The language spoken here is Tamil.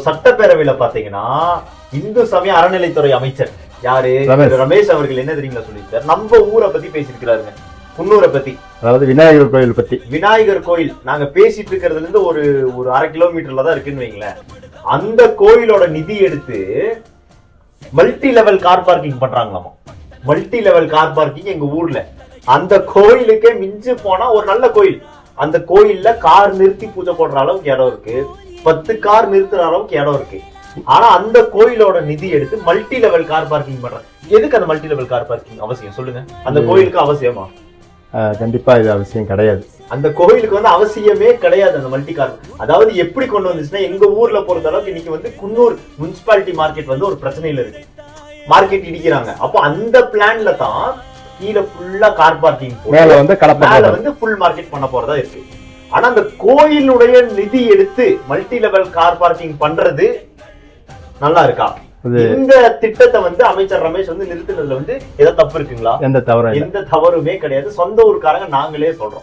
சட்டப்பேரவையில பாத்தீங்கன்னா இந்து சமய அறநிலைத்துறை அமைச்சர் யாரு ரமேஷ் அவர்கள் என்ன தெரியுங்களா சொல்லியிருக்காரு, நம்ம ஊரை பத்தி பேசியிருக்கிறாருங்க. குன்னூரை பத்தி, அதாவது விநாயகர் கோயில் பத்தி. விநாயகர் கோயில் நாங்க பேசிட்டு இருக்கிறதுல இருந்து ஒரு 1/2 கிலோமீட்டர்ல தான் இருக்குன்னு வைங்களேன். அந்த கோயிலோட நிதி எடுத்து மல்டி லெவல் கார் பார்க்கிங் பண்றாங்களாமா. மல்டி லெவல் கார் பார்க்கிங் எங்க ஊர்ல. அந்த கோயிலுக்கே மிஞ்சு போனா ஒரு நல்ல கோயில், அந்த கோயில்ல கார் நிறுத்தி பூஜை போடுற அளவுக்கு இடம் இருக்கு, 10 கார் நிறுத்துற அளவுக்கு இடம் இருக்கு. ஆனா அந்த கோயிலோட நிதி எடுத்து மல்டி லெவல் கார் பார்க்கிங் பண்றாங்க. எதுக்கு அந்த மல்டி லெவல் கார் பார்க்கிங் அவசியம் சொல்லுங்க? அந்த கோயிலுக்கு அவசியமா? கண்டிப்பா இது அவசியம் கிடையாது. அந்த கோயிலுக்கு அவசியமே கிடையாது அந்த மல்டி கார். அதாவது எப்படி கொண்டு வந்துச்சுன்னா, எங்க ஊர்ல பொறுத்த அளவுக்கு இன்னைக்கு குன்னூர் முனிசிபாலிட்டி மார்க்கெட் ஒரு பிரச்சனையில இருக்கு. மார்க்கெட் இடிக்கிறாங்க. அப்போ அந்த பிளான்ல தான் கீழே ஃபுல்லா கார் பார்க்கிங், மேல ஃபுல் மார்க்கெட் பண்ண போறதா இருக்கு. ஆனா அந்த கோயிலுடைய நிதி எடுத்து மல்டி லெவல் கார் பார்க்கிங் பண்றது நல்லா இருக்கா? இந்த திட்டத்தை அமைச்சர் ரமேஷ் நிறுத்தினதுல ஏதாவது தப்பு இருக்குங்களா? எந்த தவறுமே கிடையாது. சொந்த ஊருக்காரங்க நாங்களே சொல்றோம்.